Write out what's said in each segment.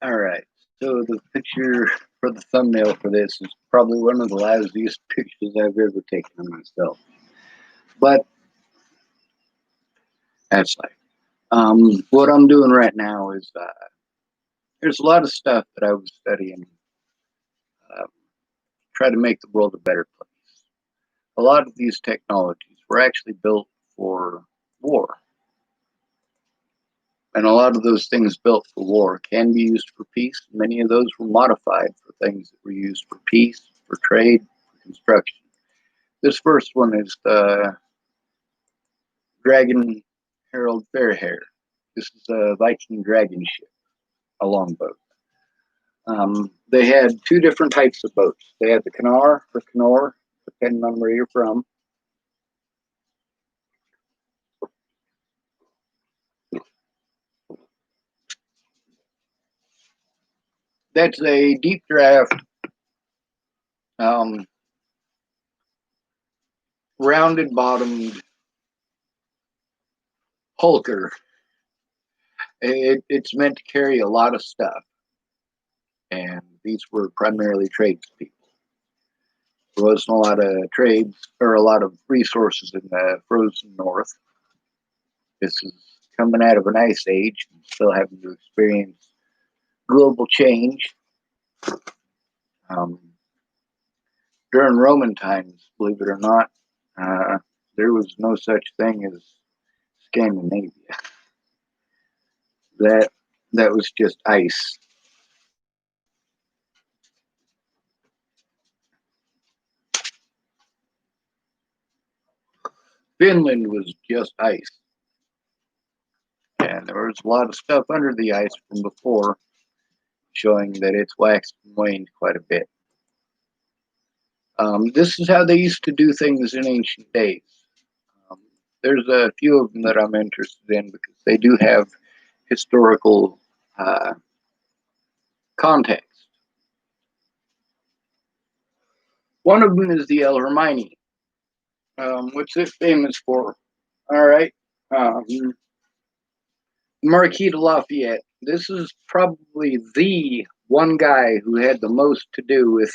All right. So the picture for the thumbnail for this is probably one of the lousiest pictures I've ever taken of myself. But that's like, what I'm doing right now is there's a lot of stuff that I was studying, uh, try to make the world a better place. A lot of these technologies were actually built for war. And a lot of those things built for war can be used for peace. Many of those were modified for things that were used for peace, for trade, for construction. This first one is the Dragon Herald Fairhair. This is a Viking dragon ship, a longboat. They had two different types of boats. They had the Canar or Canor, depending on where you're from. That's a deep draft, um, rounded bottomed hulker. It's meant to carry a lot of stuff, and these were primarily tradespeople. There wasn't a lot of trades or a lot of resources in the frozen north. This is coming out of an ice age and still having to experience global change. Um, During Roman times, believe it or not, uh, there was no such thing as Scandinavia. That that was just ice. Finland was just ice, and there was a lot of stuff under the ice from before, showing that it's waxed and waned quite a bit. This is how they used to do things in ancient days. Um, there's a few of them that I'm interested in because they do have historical context. One of them is the El Hermione. What's it famous for? All right. Marquis de Lafayette. This is probably the one guy who had the most to do with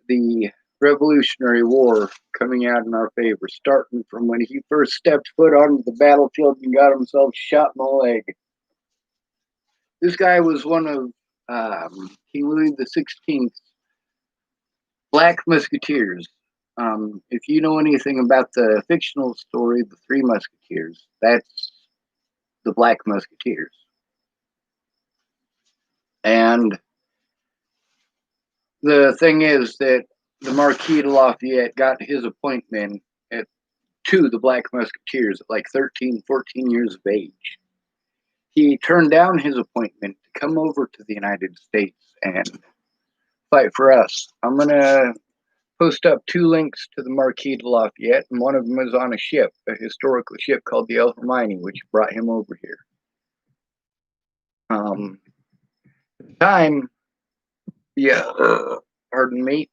the Revolutionary War coming out in our favor, starting from when he first stepped foot onto the battlefield and got himself shot in the leg. This guy was one of King Louis XVI Black Musketeers. If you know anything about the fictional story, The Three Musketeers, that's the Black Musketeers. And the thing is that the Marquis de Lafayette got his appointment to the Black Musketeers at like 13, 14 years of age. He turned down his appointment to come over to the United States and fight for us. I'm going to post up two links to the Marquis de Lafayette, and one of them is on a ship, a historical ship called the El Hermione, which brought him over here. At the time, yeah, pardon me,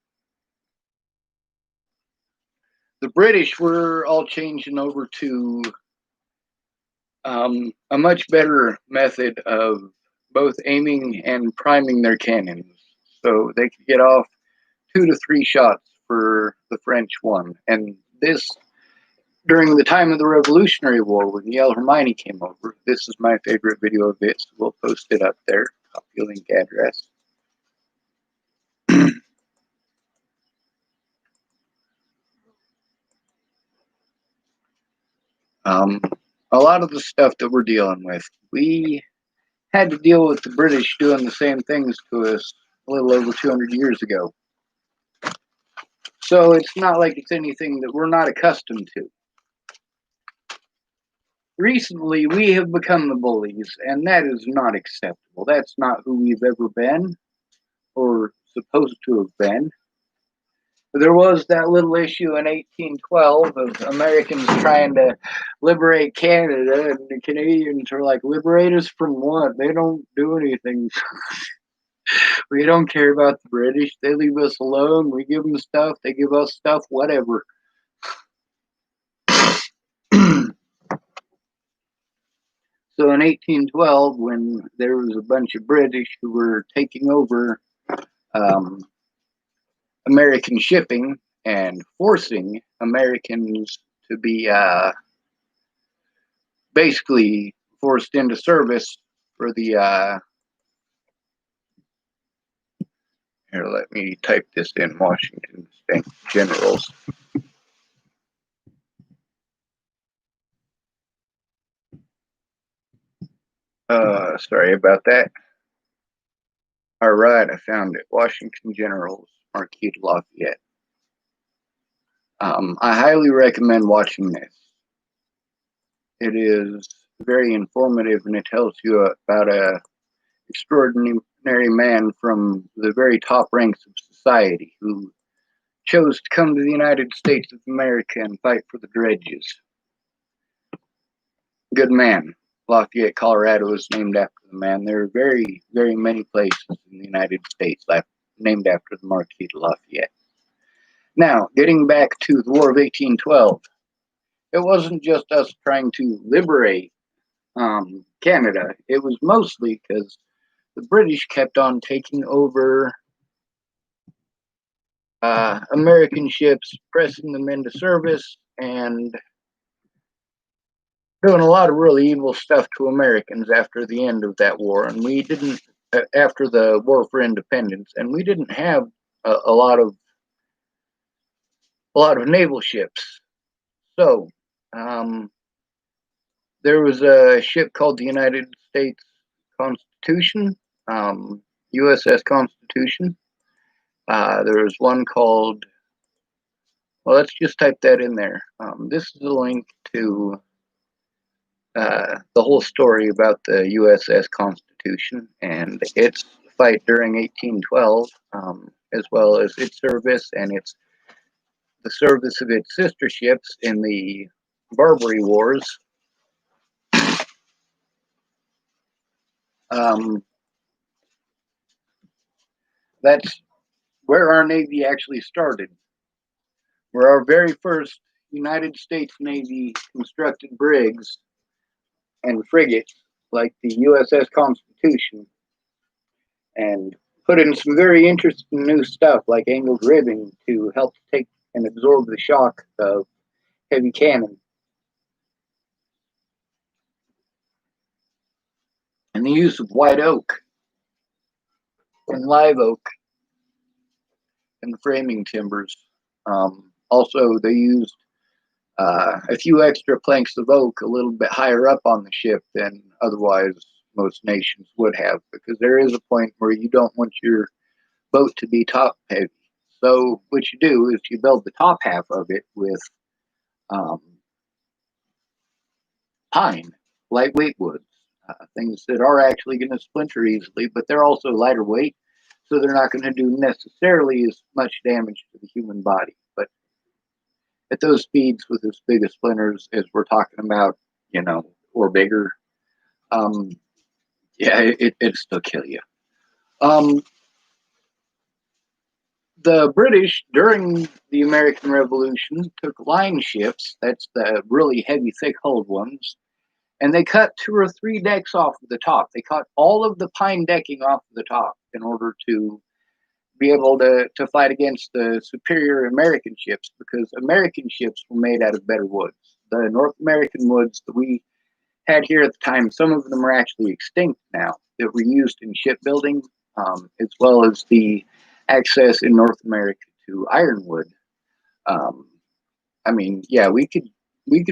the British were all changing over to a much better method of both aiming and priming their cannons. So they could get off 2 to 3 shots for the French one. And this, during the time of the Revolutionary War, when the El Hermione came over, this is my favorite video of it, so we'll post it up there. Copy link address. A lot of the stuff that we're dealing with, we had to deal with the British doing the same things to us a little over 200 years ago. So it's not like it's anything that we're not accustomed to. Recently, we have become the bullies, and that is not acceptable. That's not who we've ever been or supposed to have been. There was that little issue in 1812 of Americans trying to liberate Canada, and the Canadians are like, liberate us from what? They don't do anything. We don't care about the British. They leave us alone. We give them stuff. They give us stuff, whatever. So in 1812, when there was a bunch of British who were taking over um, American shipping and forcing Americans to be basically forced into service for the here, let me type this in, Washington State Generals. Sorry about that. All right, I found it. Washington Generals, Marquis de Lafayette. I highly recommend watching this. It is very informative, and it tells you about a extraordinary man from the very top ranks of society who chose to come to the United States of America and fight for the dredges. Good man. Lafayette, Colorado is named after the man. There are very, very many places in the United States named after the Marquis de Lafayette. Now, getting back to the War of 1812, it wasn't just us trying to liberate Canada. It was mostly because the British kept on taking over American ships, pressing them into service, and doing a lot of really evil stuff to Americans after the end of that war. And we didn't, after the War for Independence, and we didn't have a lot of naval ships. So there was a ship called the United States Constitution, USS Constitution. There was one called, well, let's just type that in there. This is a link to the whole story about the USS Constitution and its fight during 1812, as well as its service and the service of its sister ships in the Barbary Wars. That's where our Navy actually started, where our very first United States Navy constructed brigs and frigates like the USS Constitution, and put in some very interesting new stuff like angled ribbing to help take and absorb the shock of heavy cannon. And the use of white oak and live oak in the framing timbers. Also, they used a few extra planks of oak a little bit higher up on the ship than otherwise most nations would have, because there is a point where you don't want your boat to be top heavy. So what you do is you build the top half of it with pine, lightweight woods, things that are actually going to splinter easily, but they're also lighter weight, so they're not going to do necessarily as much damage to the human body. But at those speeds with as big as splinters as we're talking about, or bigger, yeah, it'd still kill you. The British, during the American Revolution, took line ships, that's the really heavy, thick-hulled ones, and they cut 2 or 3 decks off of the top. They cut all of the pine decking off of the top in order to be able to fight against the superior American ships, because American ships were made out of better woods. The North American woods that we had here at the time, some of them are actually extinct now, that were used in shipbuilding, as well as the access in North America to ironwood. I mean, yeah, we could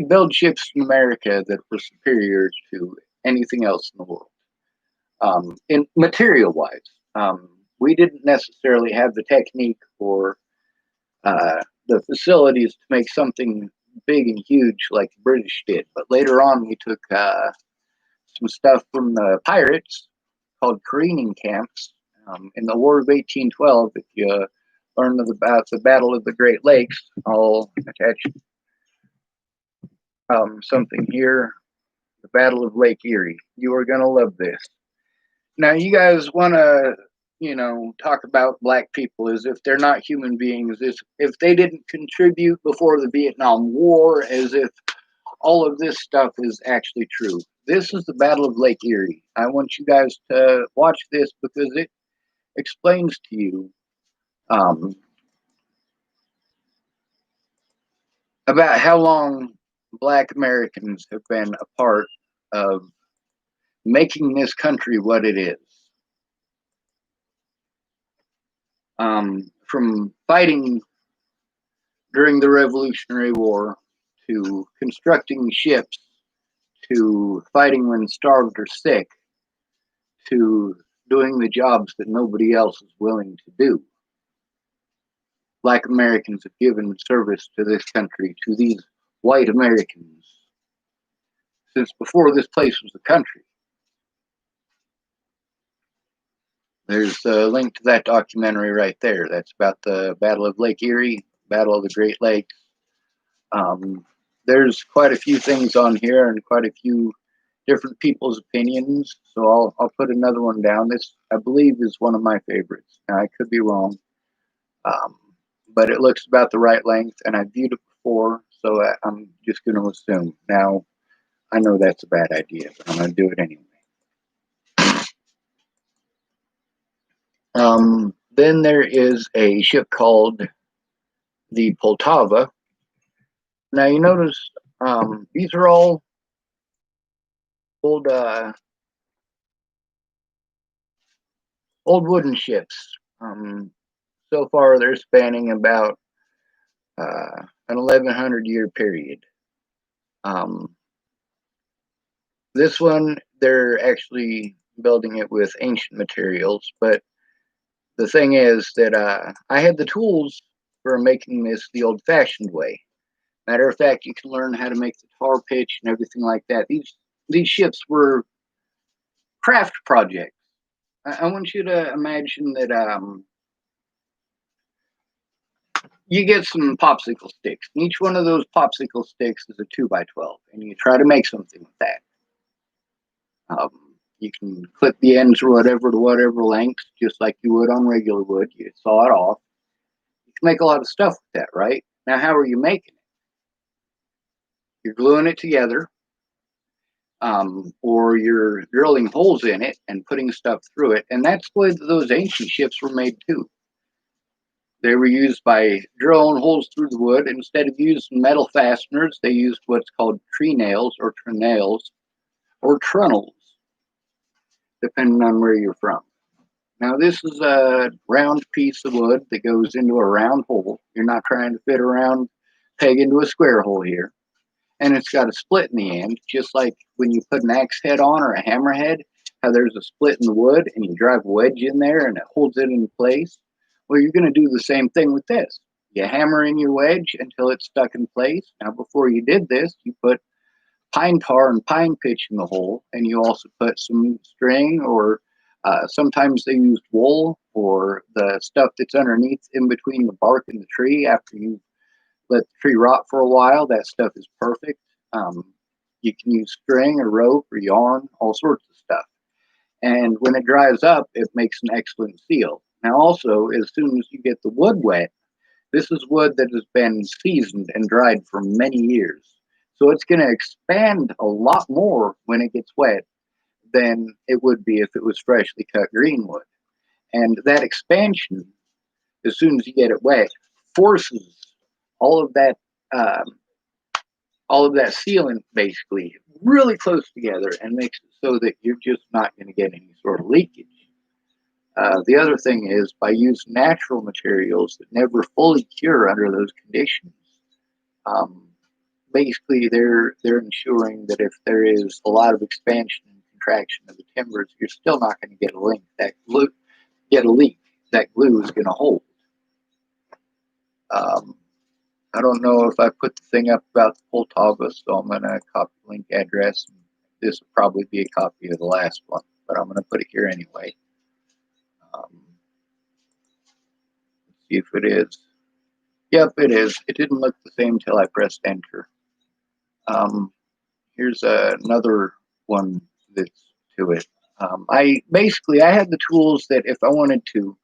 build ships in America that were superior to anything else in the world, in material wise. We didn't necessarily have the technique or the facilities to make something big and huge like the British did. But later on, we took some stuff from the pirates called careening camps. In the War of 1812, if you learn about the Battle of the Great Lakes, I'll attach something here. The Battle of Lake Erie. You are going to love this. Now, you guys want to, talk about black people as if they're not human beings, as if they didn't contribute before the Vietnam War, as if all of this stuff is actually true. This is the Battle of Lake Erie. I want you guys to watch this because it explains to you um, about how long Black Americans have been a part of making this country what it is. From fighting during the Revolutionary War to constructing ships to fighting when starved or sick to doing the jobs that nobody else is willing to do. Black Americans have given service to this country, to these white Americans, since before this place was a country. There's a link to that documentary right there. That's about the Battle of Lake Erie, Battle of the Great Lakes. There's quite a few things on here and quite a few different people's opinions. So I'll put another one down. This, I believe, is one of my favorites. Now, I could be wrong, but it looks about the right length, and I viewed it before, so I'm just going to assume. Now, I know that's a bad idea, but I'm going to do it anyway. Then there is a ship called the Poltava. Now, you notice these are all old wooden ships. So far, they're spanning about an 1100-year period. This one, they're actually building it with ancient materials, but the thing is that I had the tools for making this the old-fashioned way. Matter of fact, you can learn how to make the tar pitch and everything like that. These ships were craft projects. I want you to imagine that you get some popsicle sticks. And each one of those popsicle sticks is a 2x12, and you try to make something with that. You can clip the ends or whatever to whatever length, just like you would on regular wood. You saw it off. You can make a lot of stuff with that, right? Now, how are you making it? You're gluing it together, or you're drilling holes in it and putting stuff through it. And that's the way those ancient ships were made too. They were used by drilling holes through the wood. Instead of using metal fasteners, they used what's called tree nails or trenails or trunnels, depending on where you're from. Now, this is a round piece of wood that goes into a round hole. You're not trying to fit a round peg into a square hole here. And it's got a split in the end, just like when you put an axe head on or a hammer head, how there's a split in the wood and you drive a wedge in there and it holds it in place. Well, you're going to do the same thing with this. You hammer in your wedge until it's stuck in place. Now, before you did this, you put pine tar and pine pitch in the hole, and you also put some string, or sometimes they used wool, or the stuff that's underneath in between the bark and the tree after you let the tree rot for a while. That stuff is perfect. You can use string or rope or yarn, all sorts of stuff. And when it dries up, it makes an excellent seal. Now, also, as soon as you get the wood wet, this is wood that has been seasoned and dried for many years. So it's going to expand a lot more when it gets wet than it would be if it was freshly cut green wood. And that expansion, as soon as you get it wet, forces all of that sealant basically really close together and makes it so that you're just not going to get any sort of leakage. The other thing is, by using natural materials that never fully cure under those conditions, basically they're ensuring that if there is a lot of expansion and contraction of the timbers, you're still not going to get a leak. That glue is going to hold. I don't know if I put the thing up about the Poltava, so I'm going to copy the link address. This will probably be a copy of the last one, but I'm going to put it here anyway. Let's see if it is. Yep, it is. It didn't look the same till I pressed enter. Here's another one that's to it. I had the tools that if I wanted to,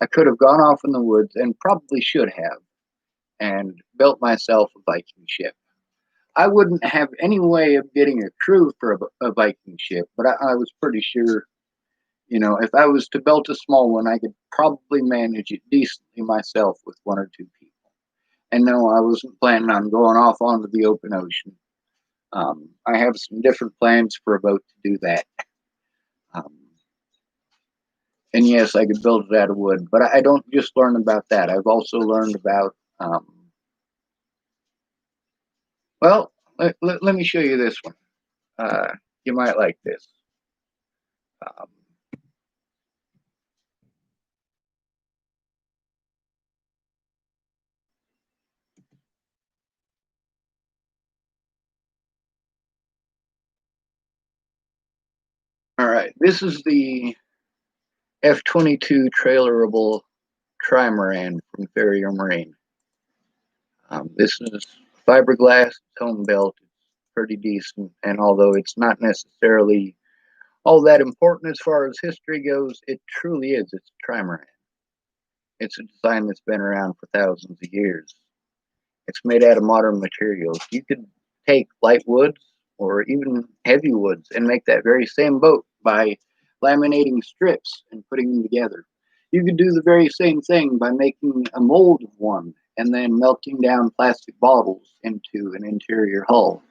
I could have gone off in the woods and probably should have and built myself a Viking ship. I wouldn't have any way of getting a crew for a Viking ship, but I was pretty sure, if I was to build a small one, I could probably manage it decently myself with one or two people. And no, I wasn't planning on going off onto the open ocean. I have some different plans for a boat to do that. Um, and yes, I could build it out of wood, but I don't just learn about that. I've also learned about, well, let me show you this one. You might like this. Um, all right, this is the F-22 trailerable trimaran from Farrier Marine. This is fiberglass, tone built, it's pretty decent, and although it's not necessarily all that important as far as history goes, it truly is. It's a trimaran. It's a design that's been around for thousands of years. It's made out of modern materials. You could take light woods or even heavy woods and make that very same boat by laminating strips and putting them together. You could do the very same thing by making a mold of one and then melting down plastic bottles into an interior hull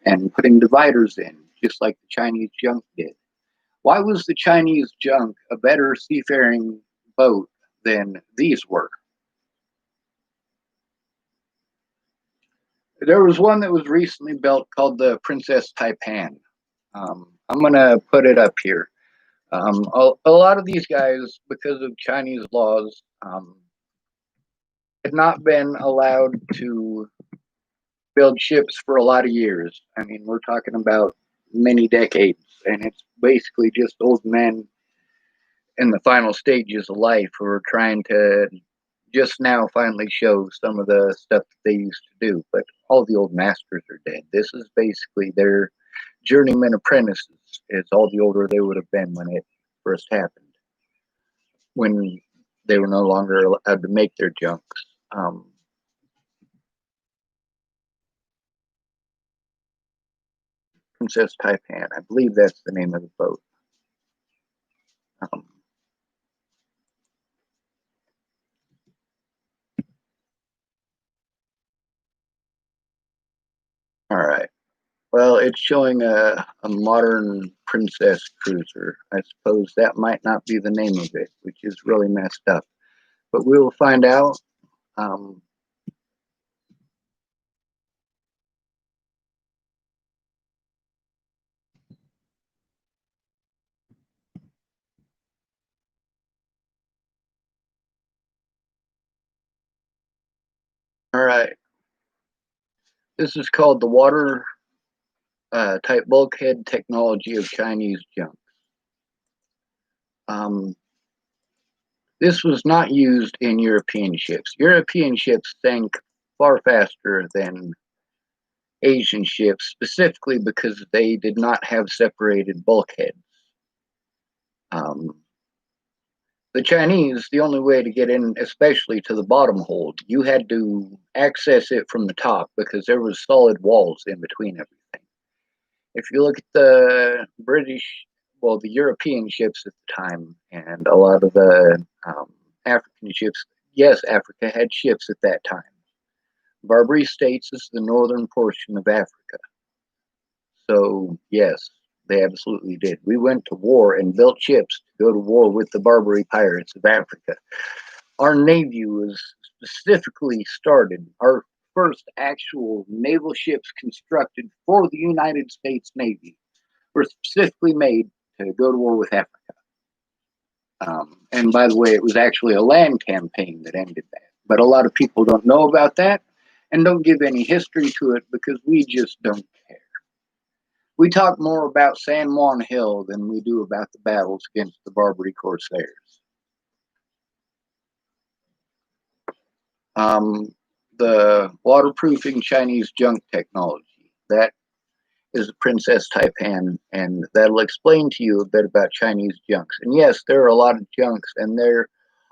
and putting dividers in, just like the Chinese junk did. Why was the Chinese junk a better seafaring boat than these were? There was one that was recently built called the Princess Taipan. I'm going to put it up here. A lot of these guys, because of Chinese laws, had not been allowed to build ships for a lot of years. I mean, we're talking about many decades, and it's basically just old men in the final stages of life who are trying to just now finally show some of the stuff that they used to do. But all the old masters are dead. This is basically their journeyman apprentices. It's all the older they would have been when it first happened, when they were no longer allowed to make their junks. Princess Taipan, I believe that's the name of the boat. Um, all right. Well, it's showing a modern princess cruiser. I suppose that might not be the name of it, which is really messed up. But we will find out. Um, all right. This is called the water type bulkhead technology of Chinese junk. Um, this was not used in European ships. European ships sank far faster than Asian ships, specifically because they did not have separated bulkheads. Um, the Chinese, the only way to get in, especially to the bottom hold, you had to access it from the top because there was solid walls in between everything. If you look at the British, well, the European ships at the time, and a lot of the African ships, yes, Africa had ships at that time. Barbary States is the northern portion of Africa. So, yes, they absolutely did. We went to war and built ships to go to war with the Barbary pirates of Africa. Our Navy was specifically started, our first actual naval ships constructed for the United States Navy were specifically made to go to war with Africa. And by the way, it was actually a land campaign that ended that. But a lot of people don't know about that and don't give any history to it because we just don't care. We talk more about San Juan Hill than we do about the battles against the Barbary Corsairs. Um, the waterproofing Chinese junk technology, that is the Princess Taipan, and that'll explain to you a bit about Chinese junks. And yes, there are a lot of junks, and they're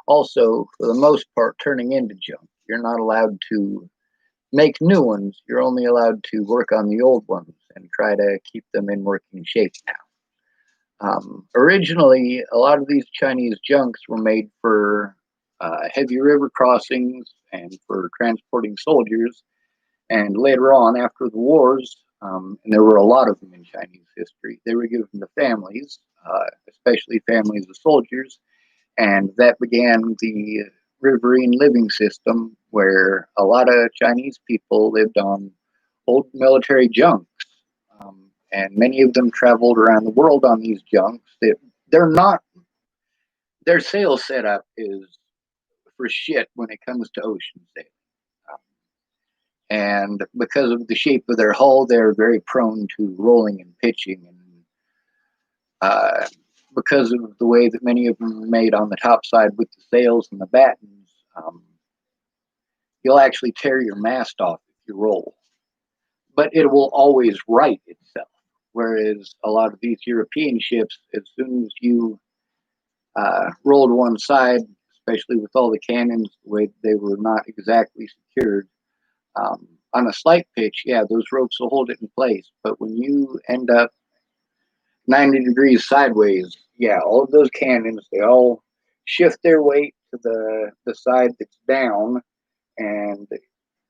also, for the most part, turning into junk. You're not allowed to make new ones, you're only allowed to work on the old ones and try to keep them in working shape now. Originally, a lot of these Chinese junks were made for heavy river crossings and for transporting soldiers. And later on, after the wars, and there were a lot of them in Chinese history, they were given to families, especially families of soldiers. And that began the riverine living system where a lot of Chinese people lived on old military junks. And many of them traveled around the world on these junks. They're not, their sail setup is for shit when it comes to ocean sailing. And because of the shape of their hull, they're very prone to rolling and pitching. And because of the way that many of them are made on the top side with the sails and the battens, you'll actually tear your mast off if you roll. But it will always right itself. Whereas a lot of these European ships, as soon as you rolled one side, especially with all the cannons, the way they were not exactly secured, on a slight pitch, yeah, those ropes will hold it in place. But when you end up 90 degrees sideways, yeah, all of those cannons, they all shift their weight to the side that's down, and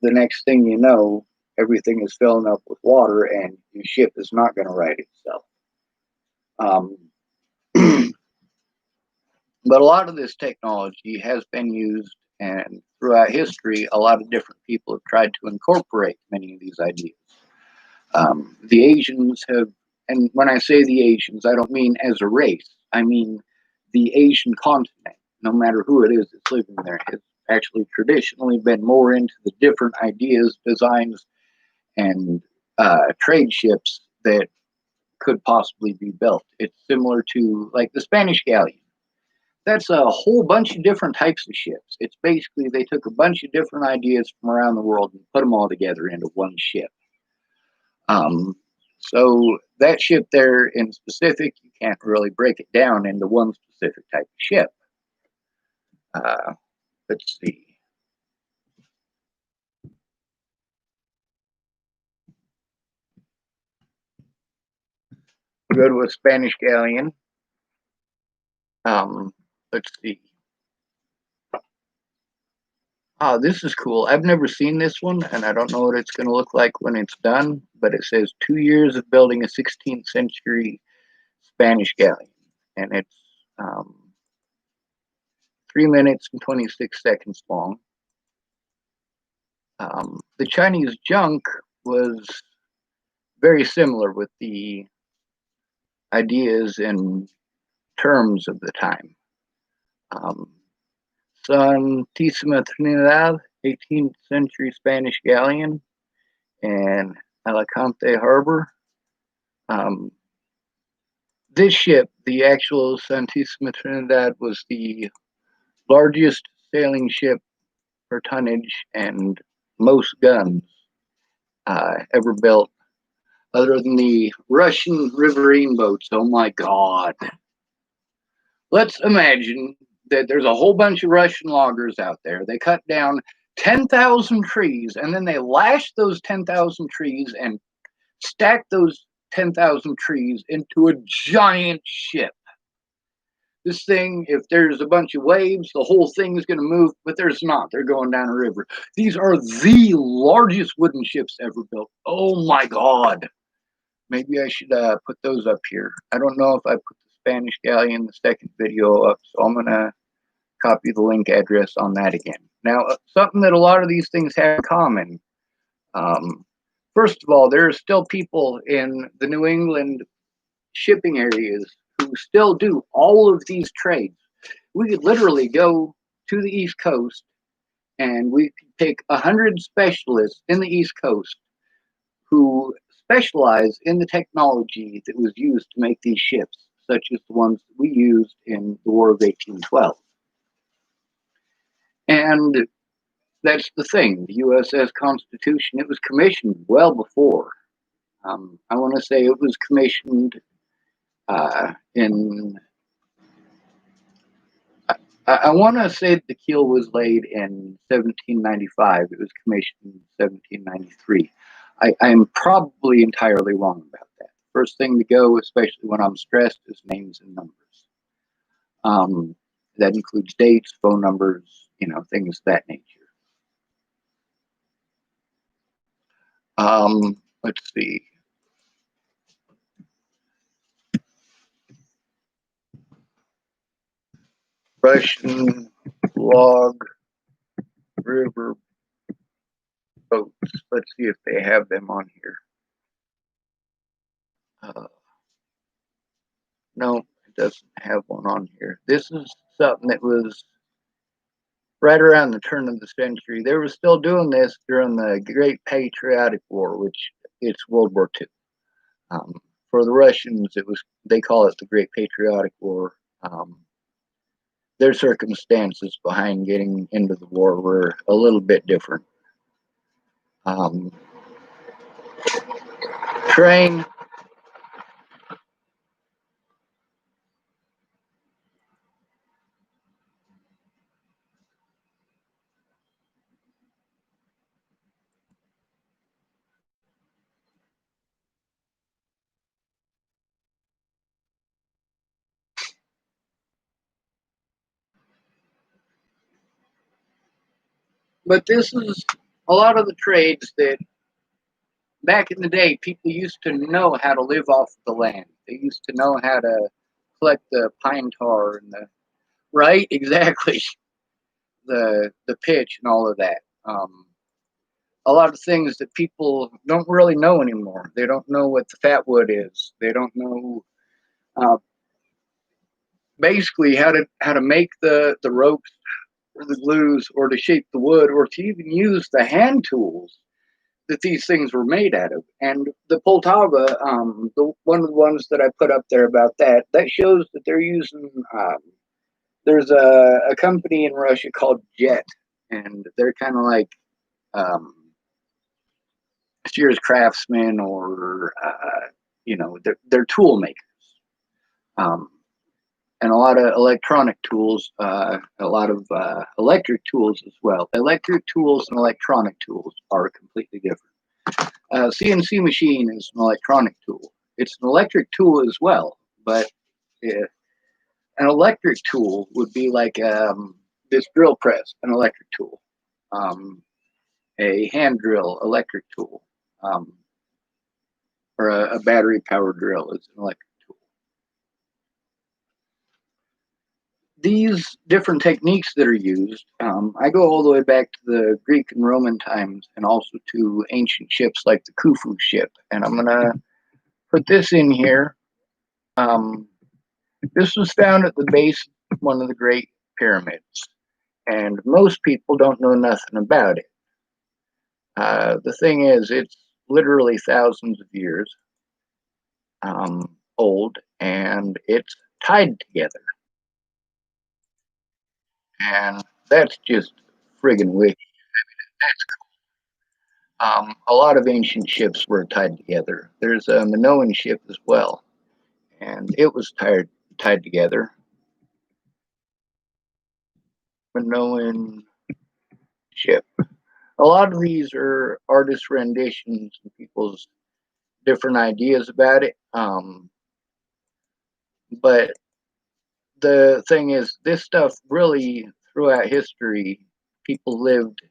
the next thing you know, everything is filling up with water, and your ship is not going to right itself. But a lot of this technology has been used, and throughout history, a lot of different people have tried to incorporate many of these ideas. The Asians have, and when I say the Asians, I don't mean as a race. I mean the Asian continent, no matter who it is that's living there, has actually traditionally been more into the different ideas, designs, and trade ships that could possibly be built. It's similar to like the Spanish galleon. That's a whole bunch of different types of ships. It's basically they took a bunch of different ideas from around the world and put them all together into one ship. So that ship there in specific, you can't really break it down into one specific type of ship. Let's see. We'll go to a Spanish galleon. Let's see. Oh, this is cool. I've never seen this one, and I don't know what it's going to look like when it's done, but it says 2 years of building a 16th century Spanish galleon, and it's 3 minutes and 26 seconds long. The Chinese junk was very similar with the ideas and terms of the time. Santísima Trinidad, 18th century Spanish galleon, and Alicante Harbor. This ship, the actual Santísima Trinidad, was the largest sailing ship for tonnage and most guns ever built, other than the Russian riverine boats. Oh my God. Let's imagine that there's a whole bunch of Russian loggers out there. They cut down 10,000 trees, and then they lash those 10,000 trees and stack those 10,000 trees into a giant ship. This thing, if there's a bunch of waves, the whole thing is going to move, but there's not. They're going down a river. These are the largest wooden ships ever built. Oh my God. Maybe I should put those up here. I don't know if I put the Spanish galleon in the second video up, so I'm going to copy the link address on that again. Now, something that a lot of these things have in common. First of all, there are still people in the New England shipping areas who still do all of these trades. We could literally go to the East Coast and we could take 100 specialists in the East Coast who specialize in the technology that was used to make these ships, such as the ones that we used in the War of 1812. And that's the thing, the USS Constitution, it was commissioned well before. I want to say it was commissioned in I want to say the keel was laid in 1795. It was commissioned in 1793. I'm probably entirely wrong about that. First thing to go, especially when I'm stressed, is names and numbers. Um, that includes dates, phone numbers, things of that nature. Let's see. Russian log river boats. Let's see if they have them on here. No, it doesn't have one on here. This is something that was right around the turn of the century. They were still doing this during the Great Patriotic War, which it's World War II. Um, for the Russians, they call it the Great Patriotic War. Their circumstances behind getting into the war were a little bit different. Train. But this is a lot of the trades that back in the day people used to know how to live off the land. They used to know how to collect the pine tar and the right exactly the pitch and all of that. A lot of things that people don't really know anymore. They don't know what the fat wood is. They don't know uh, basically how to make the ropes or the glues or to shape the wood or to even use the hand tools that these things were made out of. And the Poltava, one of the ones that I put up there about that shows that they're using. There's a company in Russia called Jet, and they're kind of like um, Sears Craftsman, or they're tool makers, um, and a lot of electronic tools, a lot of electric tools as well. Electric tools and electronic tools are completely different. CNC machine is an electronic tool. It's an electric tool as well, but an electric tool would be like this drill press, an electric tool, um, a hand drill, electric tool, um, or a battery powered drill is an electric tool. These different techniques that are used, I go all the way back to the Greek and Roman times and also to ancient ships like the Khufu ship. And I'm going to put this in here. This was found at the base of one of the Great Pyramids, and most people don't know nothing about it. The thing is, it's literally thousands of years old, and it's tied together. And that's just friggin' wicked. A lot of ancient ships were tied together. There's a Minoan ship as well, and it was tied together. Minoan ship. A lot of these are artist renditions and people's different ideas about it. But the thing is, this stuff really, throughout history, people lived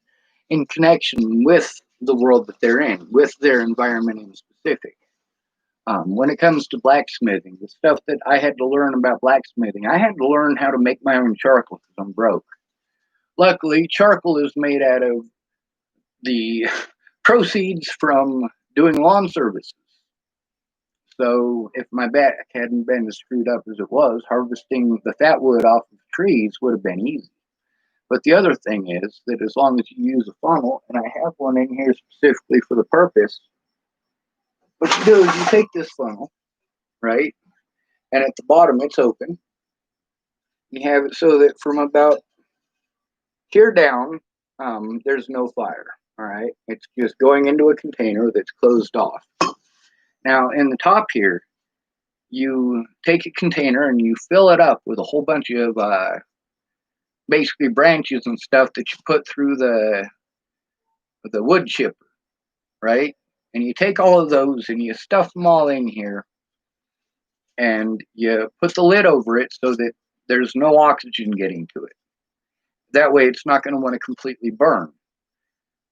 in connection with the world that they're in, with their environment in specific. When it comes to blacksmithing, the stuff that I had to learn about blacksmithing, I had to learn how to make my own charcoal because I'm broke. Luckily, charcoal is made out of the proceeds from doing lawn services. So if my back hadn't been as screwed up as it was, harvesting the fat wood off of trees would have been easy. But the other thing is that as long as you use a funnel, and I have one in here specifically for the purpose, what you do is you take this funnel, right? And at the bottom it's open. You have it so that from about here down, there's no fire. All right. It's just going into a container that's closed off. Now, in the top here, you take a container and you fill it up with a whole bunch of basically branches and stuff that you put through the wood chipper, right? And you take all of those and you stuff them all in here, and you put the lid over it so that there's no oxygen getting to it. That way it's not going to want to completely burn.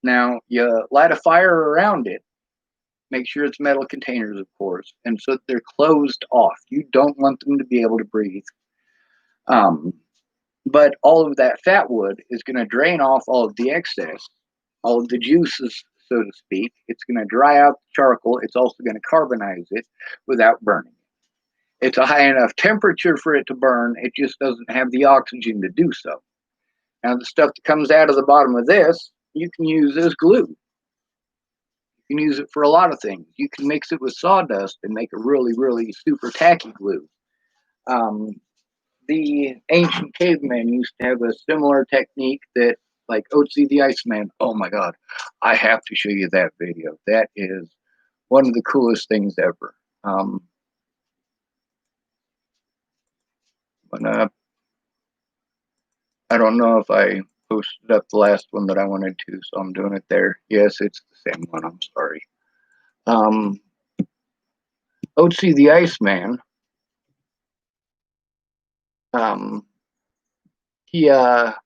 Now, you light a fire around it. Make sure it's metal containers, of course, and so they're closed off. You don't want them to be able to breathe. But all of that fat wood is going to drain off all of the excess, all of the juices, so to speak. It's going to dry out the charcoal. It's also going to carbonize it without burning. It's a high enough temperature for it to burn. It just doesn't have the oxygen to do so. Now, the stuff that comes out of the bottom of this, you can use as glue. You can use it for a lot of things. You can mix it with sawdust and make a really, really super tacky glue. The ancient cavemen used to have a similar technique that, like Otzi the Iceman. Oh my God, I have to show you that video. That is one of the coolest things ever. I don't know if I posted up the last one that I wanted to, so I'm doing it there. Yes, it's the same one. I'm sorry. Otzi the Iceman. He had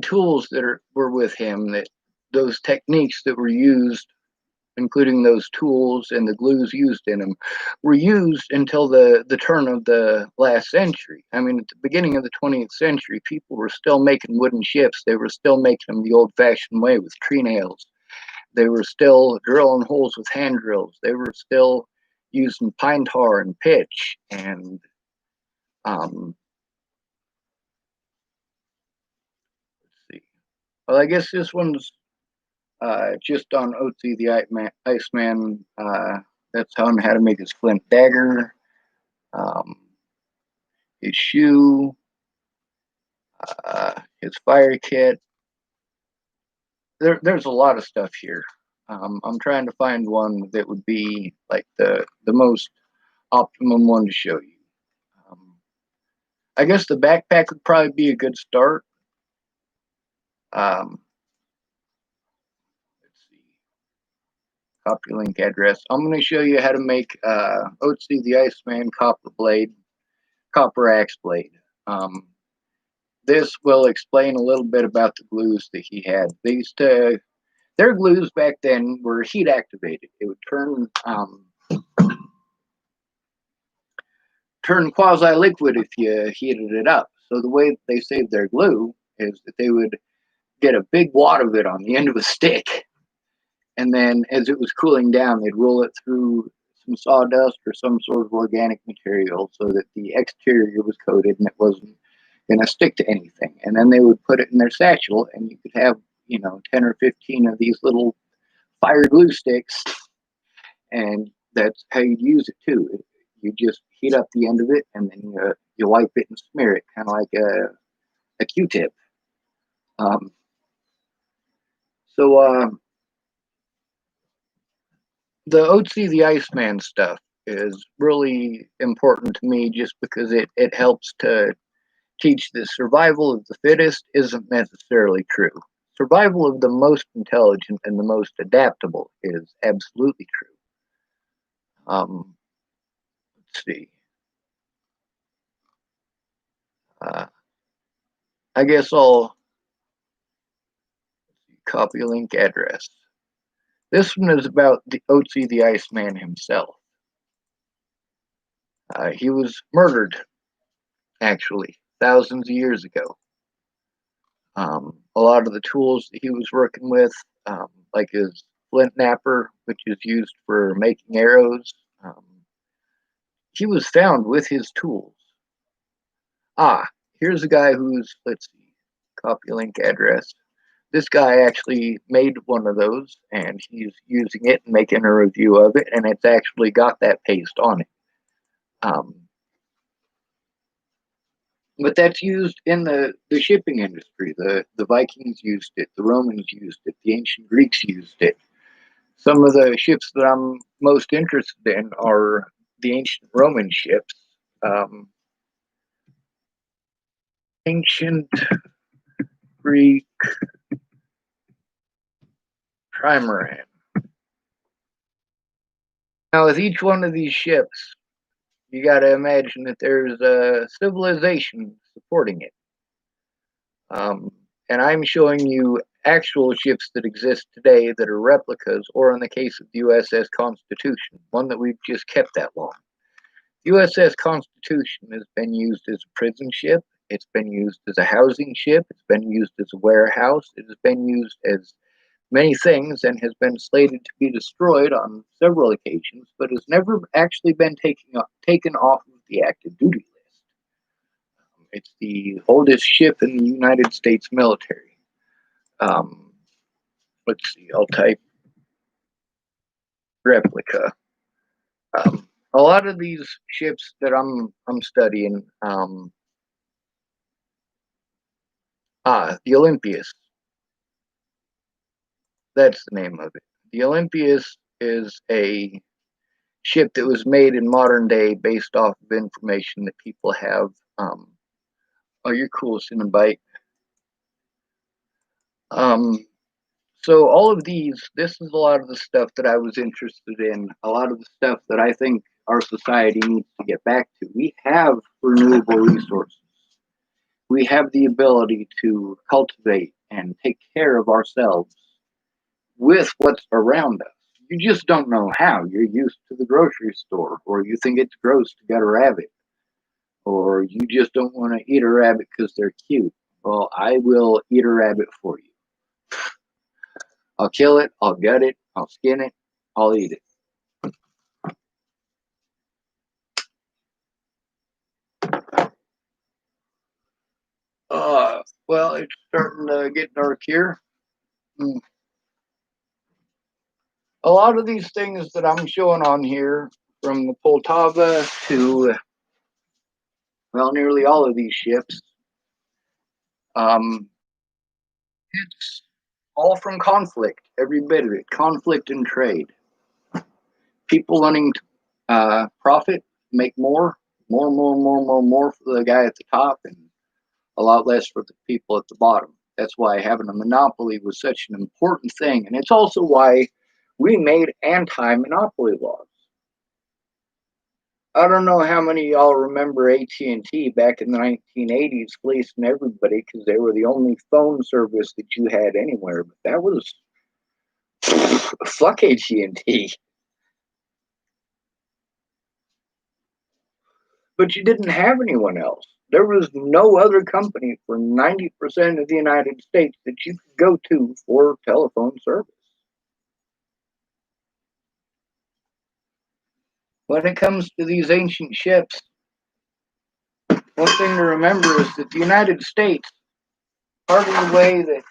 tools that were with him, that those techniques that were used, including those tools and the glues used in them, were used until the turn of the last century. I mean, at the beginning of the 20th century, people were still making wooden ships. They were still making them the old-fashioned way with tree nails. They were still drilling holes with hand drills. They were still using pine tar and pitch. And let's see. Well, I guess this one's just on Otzi the Iceman. That's on how to make his flint dagger, his shoe, his fire kit. There's a lot of stuff here. I'm trying to find one that would be like the most optimum one to show you. I guess the backpack would probably be a good start. Let's see. Copy link address. I'm going to show you how to make Otzi the Iceman copper axe blade. This will explain a little bit about the glues that he had. Their glues back then were heat activated. It would turn quasi-liquid if you heated it up. So the way they saved their glue is that they would get a big wad of it on the end of a stick, and then as it was cooling down, they'd roll it through some sawdust or some sort of organic material so that the exterior was coated and it wasn't going to stick to anything. And then they would put it in their satchel, and you could have, 10 or 15 of these little fire glue sticks, and that's how you'd use it too. You just heat up the end of it, and then you wipe it and smear it, kind of like a Q-tip. The Otzi the Iceman stuff is really important to me just because it helps to teach the survival of the fittest isn't necessarily true. Survival of the most intelligent and the most adaptable is absolutely true. Let's see. I guess I'll copy link address. This one is about the Otzi the Iceman himself. He was murdered, actually, thousands of years ago. A lot of the tools that he was working with, like his flint knapper, which is used for making arrows, he was found with his tools. Here's a guy who's, let's see, copy link address. This guy actually made one of those, and he's using it and making a review of it, and it's actually got that paste on it. But that's used in the shipping industry. The Vikings used it, the Romans used it, the ancient Greeks used it. Some of the ships that I'm most interested in are the ancient Roman ships. Ancient Greek trimaran. Now, with each one of these ships, you got to imagine that there's a civilization supporting it. And I'm showing you actual ships that exist today that are replicas, or in the case of the USS Constitution, one that we've just kept that long. The USS Constitution has been used as a prison ship. It's been used as a housing ship. It's been used as a warehouse. It has been used as many things and has been slated to be destroyed on several occasions, but has never actually been taken off of the active duty list. It's the oldest ship in the United States military. Let's see, I'll type replica. A lot of these ships that I'm studying, the Olympias. That's the name of it. The Olympias is a ship that was made in modern day based off of information that people have. Oh, you're cool, Cinnabite. So all of these, this is a lot of the stuff that I was interested in, a lot of the stuff that I think our society needs to get back to. We have renewable resources. We have the ability to cultivate and take care of ourselves with what's around us. You just don't know how. You're used to the grocery store, or you think it's gross to get a rabbit, or you just don't want to eat a rabbit because they're cute. Well, I will eat a rabbit for you. I'll kill it, I'll gut it, I'll skin it, I'll eat it. Well, it's starting to get dark here. A lot of these things that I'm showing on here, from the Poltava to, well, nearly all of these ships, it's all from conflict, every bit of it. Conflict and trade. People wanting to profit, make more for the guy at the top, and a lot less for the people at the bottom. That's why having a monopoly was such an important thing. And it's also why we made anti-monopoly laws. I don't know how many of y'all remember AT&T back in the 1980s fleecing everybody because they were the only phone service that you had anywhere. But that was fuck AT&T. But you didn't have anyone else. There was no other company for 90% of the United States that you could go to for telephone service. When it comes to these ancient ships, one thing to remember is that the United States, part of the way that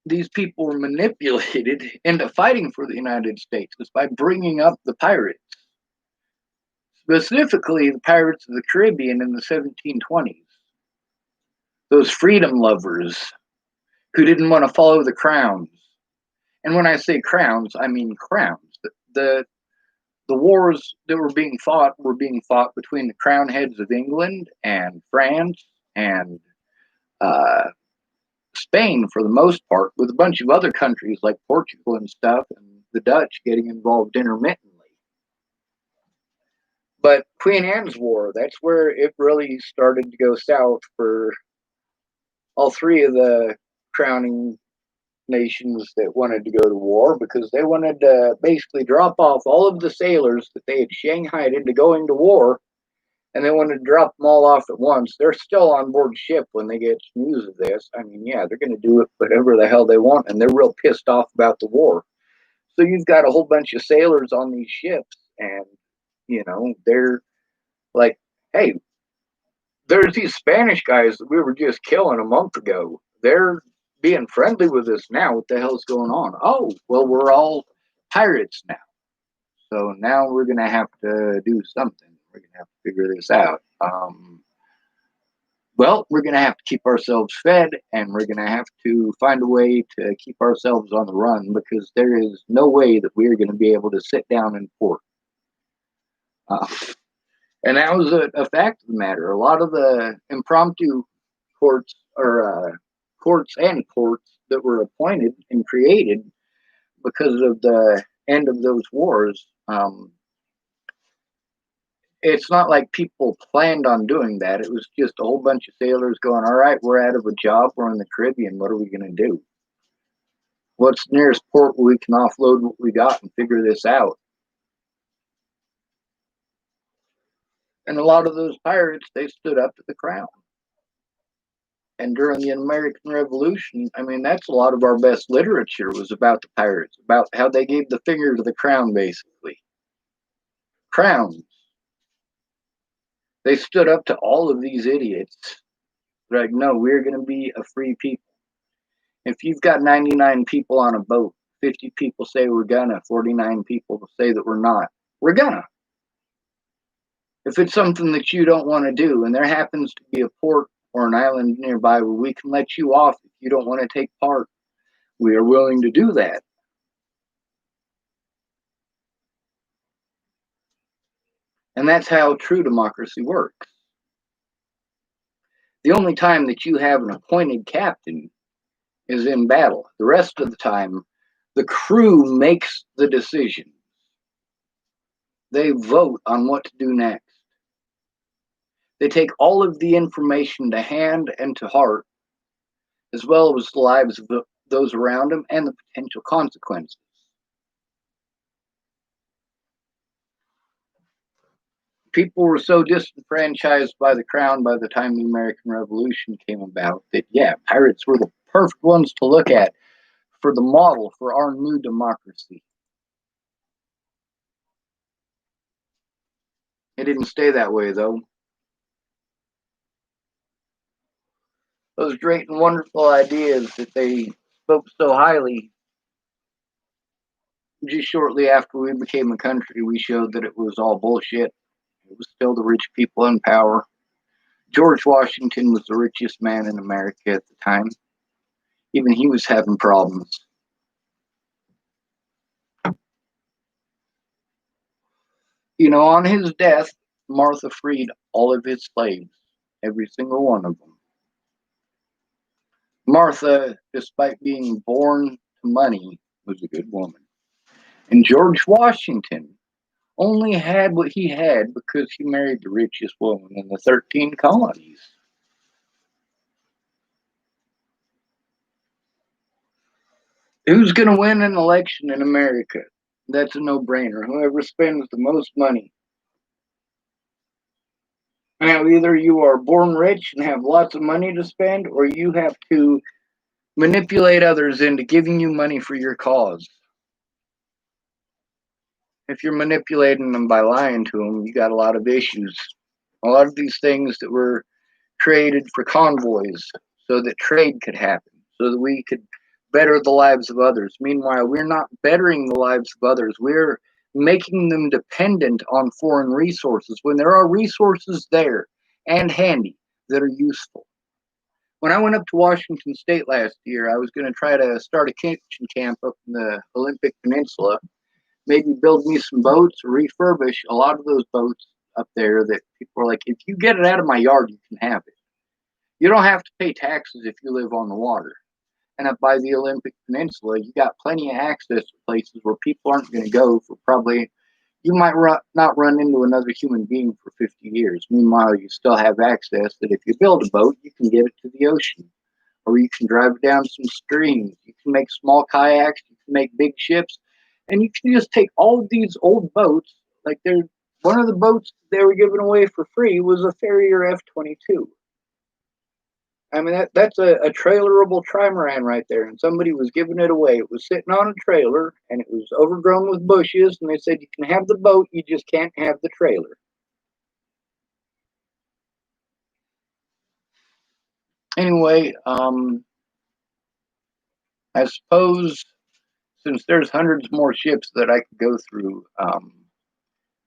these people were manipulated into fighting for the United States was by bringing up the pirates, specifically the pirates of the Caribbean in the 1720s. Those freedom lovers who didn't want to follow the crowns. And when I say crowns, I mean crowns. The wars that were being fought between the crown heads of England and France and Spain for the most part, with a bunch of other countries like Portugal and stuff, and the Dutch getting involved intermittently. But Queen Anne's War, that's where it really started to go south for all three of the crowning nations that wanted to go to war, because they wanted to basically drop off all of the sailors that they had shanghaied into going to war, and they wanted to drop them all off at once. They're still on board ship when they get news of this. I mean, yeah, they're going to do it whatever the hell they want, and they're real pissed off about the war. So you've got a whole bunch of sailors on these ships, and, you know, they're like, hey, there's these Spanish guys that we were just killing a month ago. They're being friendly with us now. What the hell's going on? Oh, well, we're all pirates now. So now we're going to have to do something. We're going to have to figure this out. Well, we're going to have to keep ourselves fed, and we're going to have to find a way to keep ourselves on the run, because there is no way that we're going to be able to sit down in port. And that was a fact of the matter. A lot of the impromptu courts or courts and courts that were appointed and created because of the end of those wars, it's not like people planned on doing that. It was just a whole bunch of sailors going, all right, we're out of a job. We're in the Caribbean. What are we going to do? What's the nearest port where we can offload what we got and figure this out? And a lot of those pirates, they stood up to the crown. And during the American Revolution, I mean, that's a lot of our best literature was about the pirates, about how they gave the finger to the crown, basically. Crowns. They stood up to all of these idiots. They're like, no, we're going to be a free people. If you've got 99 people on a boat, 50 people say we're gonna, 49 people say that we're not. We're gonna. If it's something that you don't want to do, and there happens to be a port or an island nearby where we can let you off if you don't want to take part, we are willing to do that. And that's how true democracy works. The only time that you have an appointed captain is in battle. The rest of the time, the crew makes the decision. They vote on what to do next. They take all of the information to hand and to heart, as well as the lives of those around them and the potential consequences. People were so disenfranchised by the crown by the time the American Revolution came about that, yeah, pirates were the perfect ones to look at for the model for our new democracy. It didn't stay that way, though. Those great and wonderful ideas that they spoke so highly, just shortly after we became a country, we showed that it was all bullshit. It was still the rich people in power. George Washington was the richest man in America at the time. Even he was having problems. You know, on his death, Martha freed all of his slaves, every single one of them. Martha, despite being born to money, was a good woman. And George Washington only had what he had because he married the richest woman in the 13 colonies. Who's going to win an election in America? That's a no-brainer. Whoever spends the most money. Now, either you are born rich and have lots of money to spend, or you have to manipulate others into giving you money for your cause. If you're manipulating them by lying to them, you got a lot of issues. A lot of these things that were created for convoys so that trade could happen, so that we could better the lives of others. Meanwhile, we're not bettering the lives of others. We're making them dependent on foreign resources when there are resources there and handy that are useful. When I went up to Washington State last year, I was going to try to start a kitchen camp up in the Olympic Peninsula, maybe build me some boats or refurbish a lot of those boats up there that people are like, if you get it out of my yard, you can have it. You don't have to pay taxes if you live on the water. And up by the Olympic Peninsula, you got plenty of access to places where people aren't going to go for probably, you might not run into another human being for 50 years. Meanwhile, you still have access that if you build a boat, you can get it to the ocean. Or you can drive it down some streams. You can make small kayaks. You can make big ships. And you can just take all of these old boats, like one of the boats they were giving away for free was a Farrier F-22. I mean, that's a trailerable trimaran right there, and somebody was giving it away. It was sitting on a trailer, and it was overgrown with bushes, and they said, you can have the boat, you just can't have the trailer. Anyway, I suppose since there's hundreds more ships that I could go through,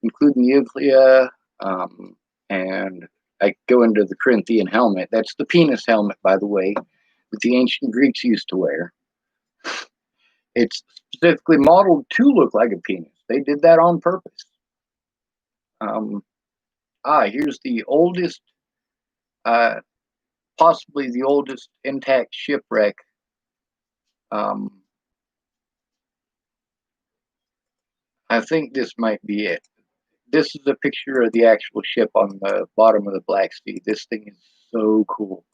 including the Euclid, and I go into the Corinthian helmet. That's the penis helmet, by the way, that the ancient Greeks used to wear. It's specifically modeled to look like a penis. They did that on purpose. Here's the oldest, uh, possibly the oldest intact shipwreck. Um, I think this might be it. This is a picture of the actual ship on the bottom of the Black Sea. This thing is so cool.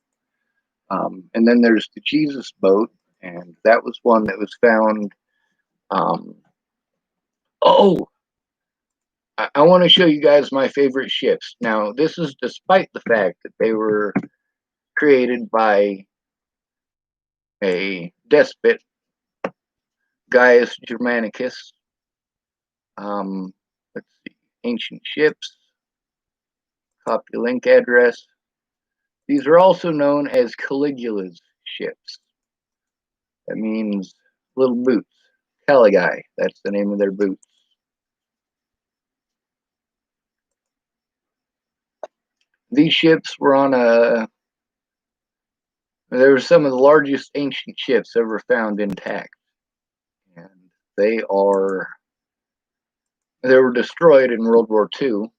And then there's the Jesus boat, and that was one that was found. Um, oh, I want to show you guys my favorite ships. Now, this is despite the fact that they were created by a despot, Gaius Germanicus. Let's see, ancient ships, copy link address. These are also known as Caligula's ships. That means little boots. Caligae, that's the name of their boots. These ships were on a. They were some of the largest ancient ships ever found intact, and they are. They were destroyed in World War II,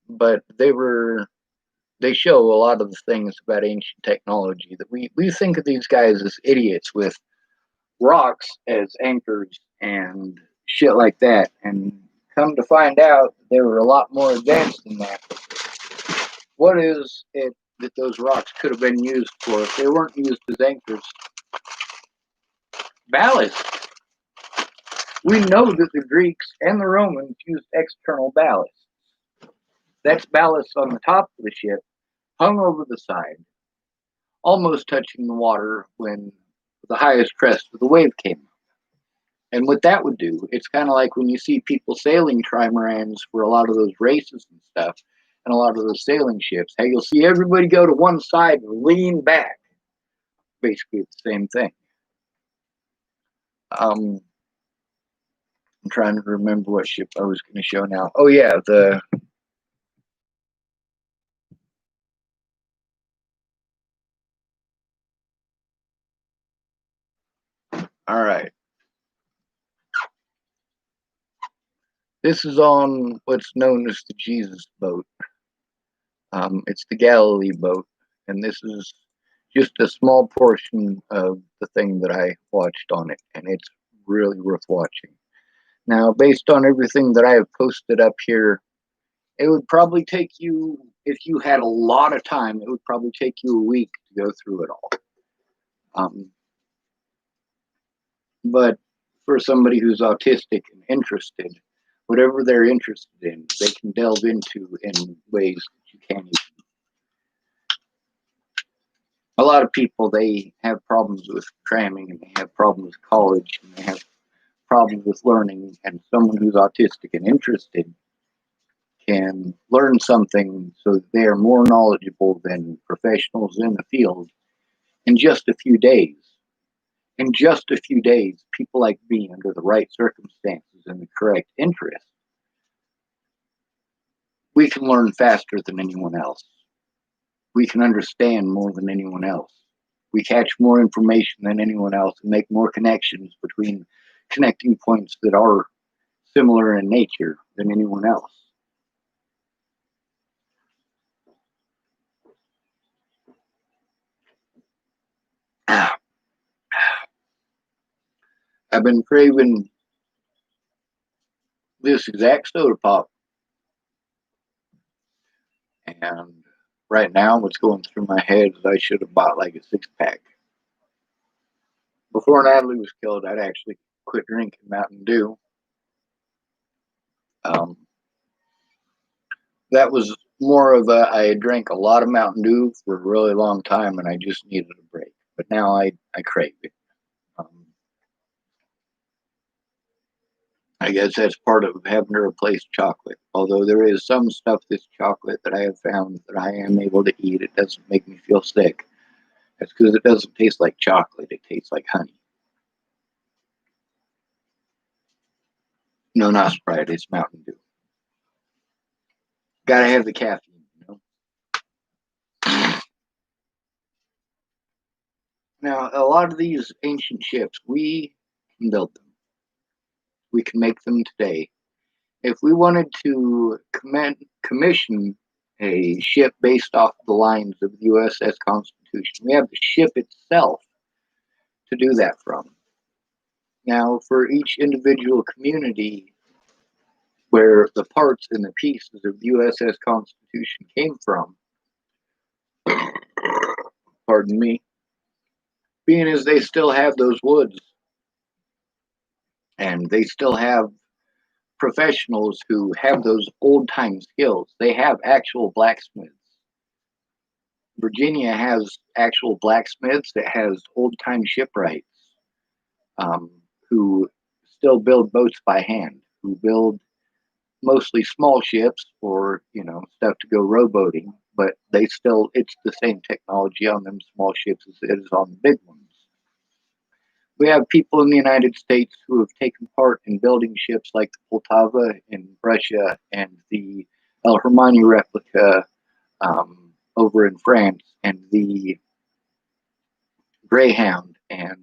but they show a lot of the things about ancient technology that we think of these guys as idiots with rocks as anchors and shit like that. And come to find out, they were a lot more advanced than that. What is it that those rocks could have been used for if they weren't used as anchors? Ballast. We know that the Greeks and the Romans used external ballast. That's ballast on the top of the ship, hung over the side, almost touching the water when the highest crest of the wave came up. And what that would do, it's kind of like when you see people sailing trimarans for a lot of those races and stuff, and a lot of those sailing ships, how you'll see everybody go to one side and lean back. Basically, it's the same thing. I'm trying to remember what ship I was going to show now. Oh, yeah, the. All right. This is on what's known as the Jesus boat. It's the Galilee boat, and this is just a small portion of the thing that I watched on it, and it's really worth watching. Now, based on everything that I have posted up here, it would probably take you, if you had a lot of time, it would probably take you a week to go through it all. But for somebody who's autistic and interested, whatever they're interested in, they can delve into in ways that you can't even. A lot of people, they have problems with cramming, and they have problems with college, and they have problems with learning, and someone who's autistic and interested can learn something so that they are more knowledgeable than professionals in the field in just a few days. In just a few days, people like me, under the right circumstances and the correct interest, we can learn faster than anyone else. We can understand more than anyone else. We catch more information than anyone else and make more connections between connecting points that are similar in nature than anyone else. I've been craving this exact soda pop, and right now what's going through my head is I should have bought like a 6-pack. Before Natalie was killed, I'd actually quit drinking Mountain Dew. Um, that was more of a, I drank a lot of Mountain Dew for a really long time, and I just needed a break. But now I crave it. I guess that's part of having to replace chocolate. Although there is some stuff that's chocolate that I have found that I am able to eat. It doesn't make me feel sick. That's because it doesn't taste like chocolate. It tastes like honey. No, not Sprite. It's Mountain Dew. Gotta have the caffeine, you know? Now, a lot of these ancient ships, we can build them. We can make them today. if we wanted to commission a ship based off the lines of the USS Constitution, we have the ship itself to do that from. Now, for each individual community where the parts and the pieces of the USS Constitution came from, pardon me, being as they still have those woods and they still have professionals who have those old time skills. They have actual blacksmiths. Virginia has actual blacksmiths that has old time shipwrights who still build boats by hand, who build mostly small ships or stuff to go rowboating, but it's the same technology on them small ships as it is on the big ones. We have people in the United States who have taken part in building ships like the Poltava in Russia and the El Hermani replica over in France and the Greyhound and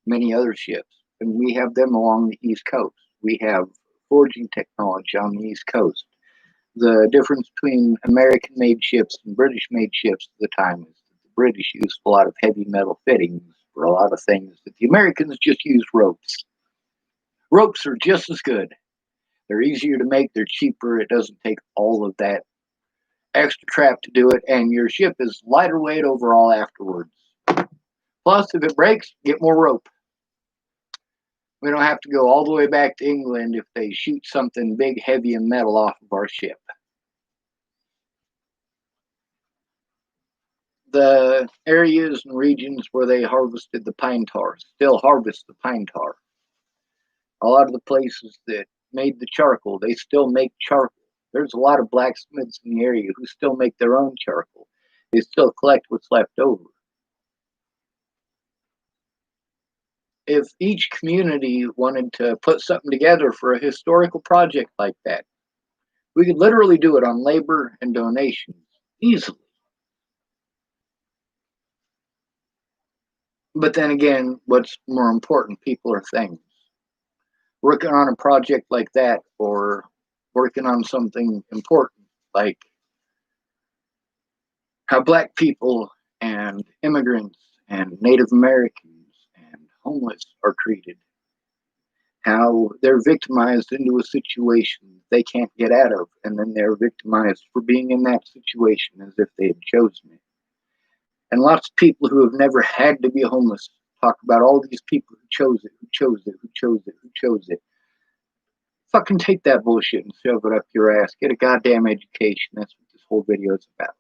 many other ships. And we have them along the East Coast. We have forging technology on the East Coast. The difference between American-made ships and British-made ships at the time is that the British used a lot of heavy metal fittings for a lot of things that the Americans just used ropes. Ropes are just as good. They're easier to make, they're cheaper, it doesn't take all of that extra crap to do it, and your ship is lighter weight overall afterwards. Plus, if it breaks, get more rope. We don't have to go all the way back to England if they shoot something big, heavy, and metal off of our ship. The areas and regions where they harvested the pine tar still harvest the pine tar. A lot of the places that made the charcoal, they still make charcoal. There's a lot of blacksmiths in the area who still make their own charcoal. They still collect what's left over. If each community wanted to put something together for a historical project like that, we could literally do it on labor and donations easily. But then again, what's more important, people or things? Working on a project like that or working on something important like how Black people and immigrants and Native Americans and homeless are treated, how they're victimized into a situation they can't get out of, and then they're victimized for being in that situation as if they had chosen it. And lots of people who have never had to be homeless talk about all these people who chose it, who chose it, who chose it, who chose it. Fucking take that bullshit and shove it up your ass. Get a goddamn education. That's what this whole video is about.